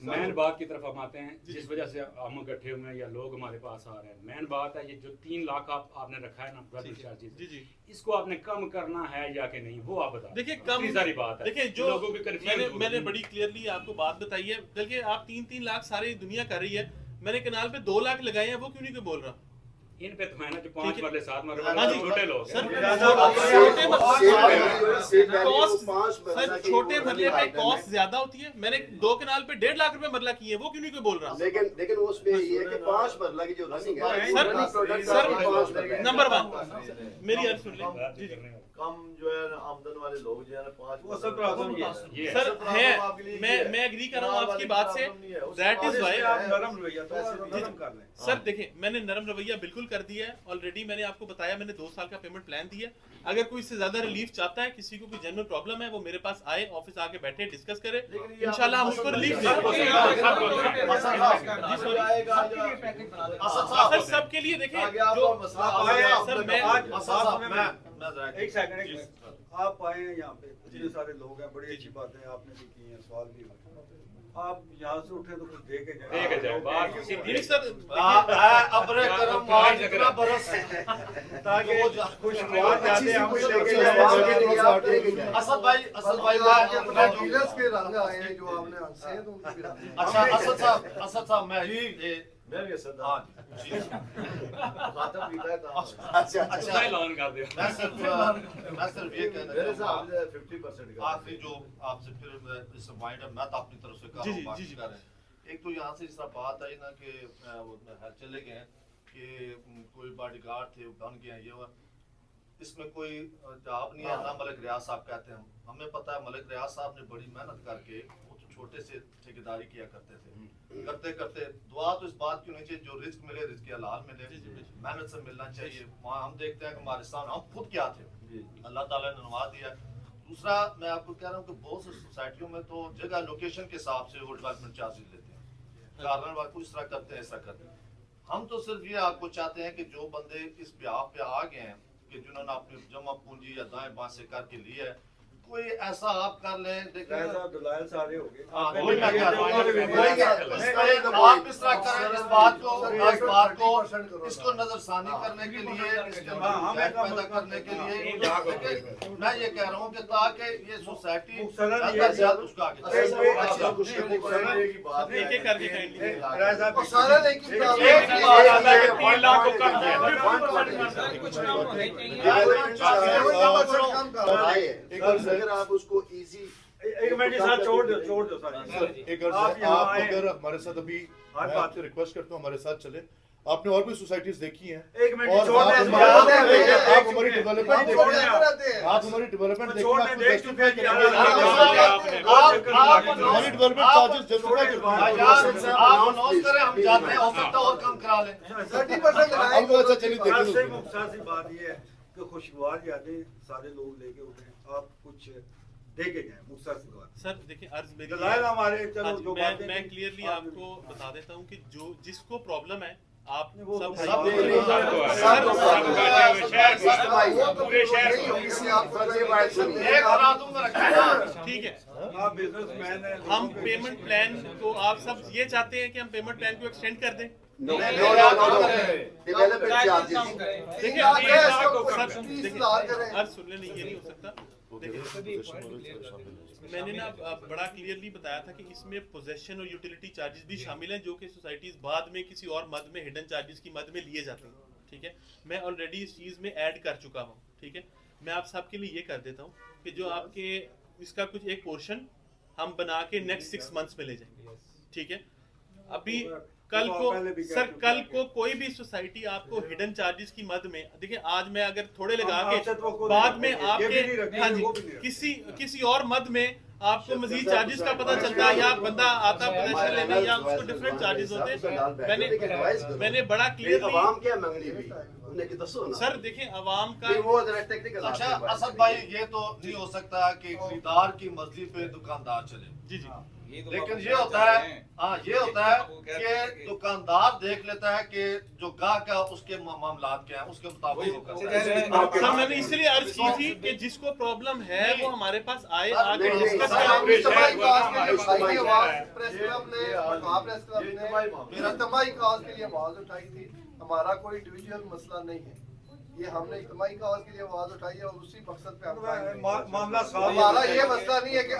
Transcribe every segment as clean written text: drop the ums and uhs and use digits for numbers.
Main बात की तरफ हम आते हैं, जिस वजह से हम इकट्ठे हुए हैं या लोग हमारे पास आ रहे हैं। मेन बात है ये जो 3 लाख आपने रखा है ना ब्रदर चार्जेस, जी जी, इसको आपने कम करना है या कि नहीं, वो आप बताओ। देखिए कम सारी बात है, देखिए जो लोगों की मैंने बड़ी क्लियरली आपको बात बताई है। देखिए आप 3-3 लाख सारी दुनिया कर रही है, मैंने कनाल पे 2 लाख लगाए हैं, वो क्यों नहीं कोई बोल रहा? इन पे तो है ना जो 5 मरले 7 मरले हाँ जी, छोटे लोग सर हैं। छोटे मरले पे कॉस्ट ज्यादा होती है। मैंने 2 कनाल पे 1.5 लाख रुपए मरला किए, वो क्यों नहीं कोई बोल रहा? लेकिन उसमें ये है कि 5 मरला की जो रनिंग है सर नंबर 1 मेरी अर्ज सुन ले जी जी, कम जो है आमदन वाले लोग जो है ना 5 वो सब प्रॉब्लम ये है। सर है, मैं एग्री कर रहा हूँ आपकी बात से। दैट इज वाई आप नरम रवैया तो नरम कर लें। सर देखिए मैंने नरम रवैया बिल्कुल कर दिया है ऑलरेडी। मैंने आपको बताया मैंने 2 साल का पेमेंट प्लान दिया। अगर कोई इससे ज्यादा रिलीफ चाहता है, किसी को कोई जनरल प्रॉब्लम है, वो मेरे पास आए, ऑफिस आके बैठे, डिस्कस करे, इंशाल्लाह हम उसको रिलीफ देंगे। सर सबके लिए देखिए जो सर मैं एक सेकंड आप आए हैं यहाँ पे, इतने सारे लोग हैं, बड़ी अच्छी बातें आपने भी की हैं, सवाल भी हुए। आप यहाँ से उठे तो कुछ दे के जाए बात सर अपने कर्म आज इतना बरस ताकि खुशगवार जाते हम असद भाई मैं डीलर्स के रंग आए हैं जो आपने हंसे हैं तो उनकी भी रंग। अच्छा असद साहब मैं भी असद हाँ जी खाता पीता है अच्छा ऐलान कर दिया। मैं सिर्फ ये कहना मेरे चाहूंगा हिसाब से 50% का आखिरी जो आपसे फिर इस वाइंड अप मैं तो अपनी तरफ से कर रहा हूँ बाकी कर रहे हैं। एक तो यहाँ से जिस तरह बात आई ना कि चले गए हैं कि कोई बॉडीगार्ड थे बन गए हैं, ये हुआ इसमें कोई जवाब नहीं है ना। मलिक रियाज साहब कहते हैं, हमें पता है मलिक रियाज साहब ने बड़ी मेहनत करके, वो तो छोटे से ठेकेदारी किया करते थे, करते करते दुआ तो इस बात की होनी चाहिए जो रिस्क मिले रिस्क हलाल मिले, मेहनत से मिलना चाहिए। वहाँ हम देखते हैं कि हमारे सामने हम खुद क्या थे, अल्लाह ताला ने नवाज दिया। दूसरा मैं आपको कह रहा हूँ कि बहुत सी सोसाइटियों में तो जगह लोकेशन के हिसाब से वो डेवलपमेंट चार्जेस लेते हैं, कारण वाकई इस तरह करते हैं ऐसा करते हैं। हम तो सिर्फ ये आपको चाहते हैं कि जो बंदे इस ब्याह पे आ गए हैं कि जिन्होंने अपनी जमा पूंजी या दाएं बाएं से करके लिया है, कोई ऐसा आप कर लें देखिए दलाल सारे हो गए। हाँ, वही मैं कह रहा हूँ। आप इस तरह करें इस बात को इसको नजरसानी करने के लिए, इसके अंदर पैदा करने के लिए मैं ये कह रहा हूँ कि ताकि ये सोसाइटी ज्यादा से ज्यादा उसका अगर आप उसको इजी एक मिनट साथ छोड़ दो सारे। एक आप अगर हमारे साथ अभी मैं आपसे रिक्वेस्ट करता हूँ हमारे साथ चले। आपने और भी सोसाइटीज देखी हैं एक मिनट और छोड़ आप दे हमारी डेवलपमेंट देखिए, आप हमारी डेवलपमेंट देखिए, हमारी डेवलपमेंट चार्जेस जल्द आप अनाउंस करें, हम जाते हैं, हो सकता है और कम करा लें। 30% हम तो ऐसा चलिए सबसे देखिए। मुख्तार सी बात ये है कि खुशगवार यादें सारे लोग लेके उठे, आप कुछ देके जाए। मुख्तार सी बात सर देखिए अर्ज मेरी दलाल हमारे चलो हाँ, जो बातें मैं थी, क्लियरली आपको बता देता हूँ कि जो जिसको प्रॉब्लम है आप वो सब सब एक बना दूंगा रखिए। ठीक है। आप बिजनेसमैन हैं, हम पेमेंट प्लान को आप सब ये चाहते हैं कि हम पेमेंट प्लान को एक्सटेंड कर दें। डेवलपमेंट चार्जेस देखिए अर्ज सुन लेने ये नहीं हो सकता। देखिए मैंने ना बड़ा क्लियरली बताया था कि इसमें पोजेशन और यूटिलिटी चार्जेस भी शामिल हैं जो कि सोसाइटीज बाद में किसी और मद में हिडन चार्जेस की मद में लिए जाते हैं। ठीक है, मैं ऑलरेडी इस चीज़ में ऐड कर चुका हूँ। ठीक है, मैं आप सबके लिए ये कर देता हूँ कि जो आपके इसका कुछ एक पोर्शन हम बना के नेक्स्ट 6 मंथ्स में ले जाएंगे। ठीक है, अभी कल को कोई भी सोसाइटी आपको हिडन चार्जेस की मद में, देखिए आज मैं अगर थोड़े लगा के बाद में आपके हाँ जी किसी और मद में आपको मजीद चार्जेस का पता चलता है या बंदा आता पोजीशन लेने या उसको डिफरेंट चार्जेस होते। मैंने बड़ा क्लियर आवाम क्या मंगनी भी उन्हें कि दसो ना सर देखिए आवाम का वो जरा टेक्निकल। अच्छा असद भाई ये तो नहीं हो सकता कि खरीदार की मर्जी पे दुकानदार चले। जी जी लेकिन ये होता है, हाँ ये होता है कि दुकानदार देख लेता है कि जो गाहक है उसके मामलात क्या है, उसके मुताबिक वो करता है। सर मैंने इसलिए अर्ज की थी कि जिसको प्रॉब्लम है वो हमारे पास आए, आके नहीं, नहीं, डिस्कस सर, आप करें। इज्तिमाई काज के लिए उठाई थी आवाज, प्रेस क्लब ने इज्तिमाई काज के लिए आवाज उठाई थी। हमारा कोई इंडिविजुअल मसला नहीं है, ये हमने इज्तिमाई काज के लिए आवाज उठाई है और उसी मकसद पे हम मामला साफ हमारा ये मसला नहीं है कि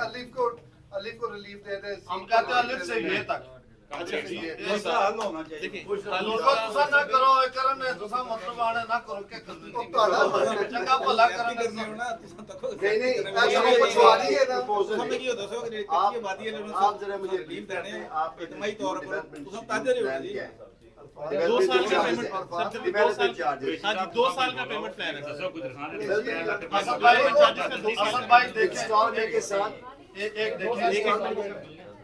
अलीफ को रिलीफ दे दे। हम कहते हैं अलिफ से ये तक। अच्छा मसला हल होना चाहिए। देखिए तुसा ना करो ए करन तुसा मतलब आने ना करो के कर चंगा भला करन नहीं नहीं ऐसा कुछ हुआ नहीं है ना। आप जरा मुझे लीव देने हैं, आप इज्तिमाई तौर पर तुम ताजर हो जी। 2 साल का पेमेंट सर, 2 साल, चार्जेस हाँ जी 2 साल का पेमेंट प्लान है सर। दसों गुजरान असद भाई देखें इंस्टॉलमेंट के साथ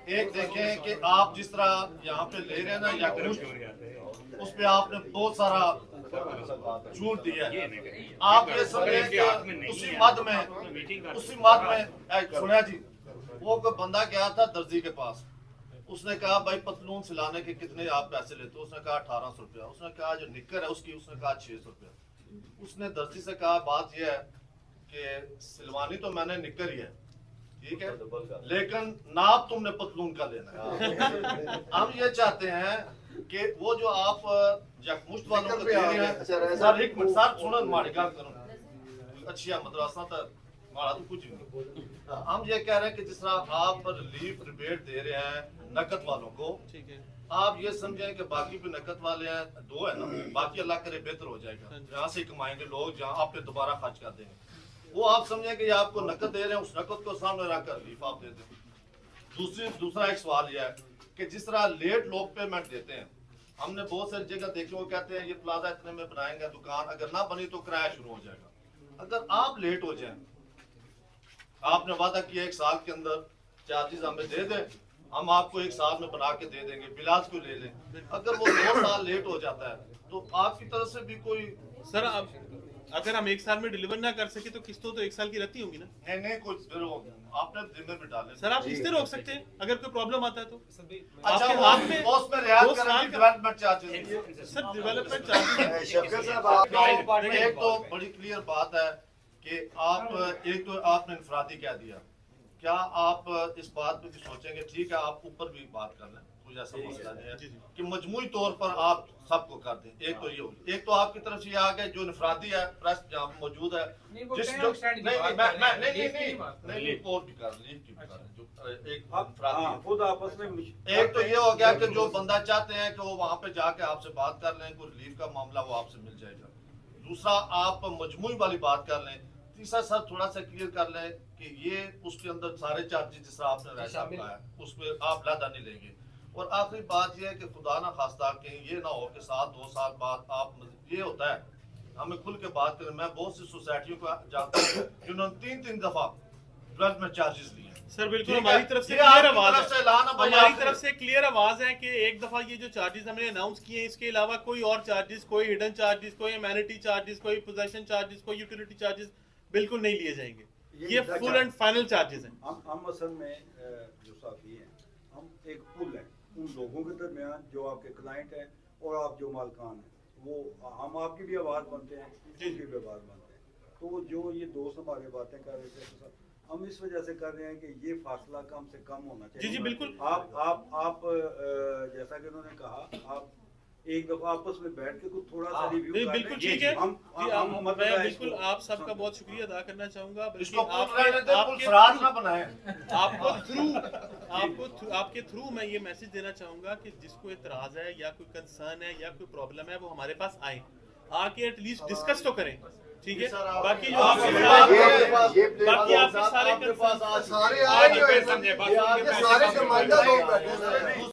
एक देखें कि आप जिस तरह यहाँ पे ले रहे हैं ना या कुछ उस पे आपने बहुत सारा छूट दिया है। आप ये समझे कि उसी मद में सुनिया जी, वो कोई बंदा गया था दर्जी के पास, उसने कहा भाई पतलून सिलाने के कितने आप पैसे लेते हो? उसने कहा 1800 रुपया। उसने कहा जो निक्कर है उसकी, उसने कहा 600 रुपया। उसने दर्जी से कहा बात यह है कि सिलवानी तो मैंने निक्कर ही है, ठीक है, लेकिन नाप तुमने पतलून का लेना है। हम ये चाहते हैं कि वो जो आप मुश्त वालों को दे रहे हैं, सर एक मिनट सर सुनो, माड़ी गल करो अच्छी मदरसा तो माड़ा तो कुछ नहीं। हम ये कह रहे हैं कि जिस तरह आप रिलीफ रिबेट दे रहे हैं नकद वालों को, ठीक है, आप ये समझें कि बाकी भी नकद वाले हैं, 2 है ना, बाकी अल्लाह करे बेहतर हो जाएगा, यहाँ से कमाएंगे लोग, जहाँ आप पे दोबारा खर्च कर देंगे। वो आप समझें कि आपको नकद दे रहे हैं, उस नकद को सामने रखकर रिलीफ आप दे दें। दूसरा एक सवाल यह है कि जिस तरह लेट लोग पेमेंट देते हैं, हमने बहुत सारी जगह देखी, वो कहते हैं ये प्लाजा इतने में बनाएंगे दुकान, अगर ना बनी तो किराया शुरू हो जाएगा। अगर आप लेट हो जाए, आपने वादा किया 1 साल के अंदर चार्जेस हमें दे दें, हम आपको 1 साल में बना के दे देंगे, बिलाज को ले लें। अगर वो 2 साल लेट हो जाता है तो आपकी तरफ से भी कोई सर अब अगर हम 1 साल में डिलीवर ना कर सके तो किस्तों तो 1 साल की रहती होंगी ना? नहीं कोई फिर आपने जिम्मे भी डाले। सर आप किस्तें रोक सकते हैं अगर कोई प्रॉब्लम आता है तो। अच्छा आपके वो हाथ में उसमें रियायत 2 करेंगे साल development charges. Sir development charges Shafqat साहब आप एक तो बड़ी क्लियर बात है कि आप एक तो आपने इंफरादी क्या दिया, क्या आप इस बात पे भी सोचेंगे? ठीक है, आप ऊपर भी बात कर लें, कुछ ऐसा मसला नहीं है कि मजमूई तौर पर आप सबको कर दें। एक तो ये होगी, एक तो आपकी तरफ से ये आ गया जो इंफरादी है, प्रेस जहाँ मौजूद है, जिस जो नहीं और भी कर लीव की भी कर जो एक इंफरादी है। खुद आपस में एक तो ये हो गया कि जो बंदा चाहते हैं कि वो वहां पे जाके आपसे बात कर लें, कोई रिलीफ का मामला वो आपसे मिल जाएगा। दूसरा आप मजमूई वाली बात कर लें। तीसरा सर थोड़ा सा क्लियर कर लें कि ये उसके अंदर सारे चार्जेस जिस तरह आपने रैसा है उसमें आप लादा नहीं लेंगे। और आखिरी बात ये है कि खुदा ना खास्ता कहीं ये ना हो कि 2 साल बाद आप, ये होता है हमें खुल के बात करें, मैं बहुत सी सोसाइटियों को जानता हूँ जिन्होंने 3-3 दफा डेवलपमेंट चार्जेस लिए। सर बिल्कुल हमारी तरफ से क्लियर आवाज है, हमारी तरफ से क्लियर आवाज है कि एक दफा ये जो चार्जेस हमने अनाउंस किए, इसके अलावा कोई और चार्जेस, कोई हिडन चार्जेस, कोई एमेनिटी चार्जेस, कोई पोजेशन चार्जेस, कोई यूटिलिटी चार्जेस बिल्कुल नहीं लिए जाएंगे। ये फुल एंड फाइनल चार्जेस हैं। हम असल में जो साथी हैं, हम एक पुल है उन लोगों के दरमियान जो आपके क्लाइंट हैं और आप जो मालकान हैं, वो हम आपकी भी आवाज़ बनते हैं, उनकी भी आवाज़ बनते हैं। तो जो ये दोस्त हमारे बातें कर रहे थे तो हम इस वजह से कर रहे हैं कि ये फासला कम से कम होना चाहिए। जी बिल्कुल। आप जैसा कि उन्होंने कहा, आप एक दफा आपस में बैठ के कुछ थोड़ा सा रिव्यू कर लें। बिल्कुल ठीक है, मैं बिल्कुल आप सबका बहुत शुक्रिया अदा करना चाहूंगा। आपके थ्रू मैं ये मैसेज देना चाहूंगा कि जिसको एतराज है या कोई कंसर्न है या कोई प्रॉब्लम है वो हमारे पास आए, आके एटलीस्ट डिस्कस तो करें, ठीक है। बाकी जो बाकी आपके सारे सारे नुमाइंदा लोग बैठे हैं।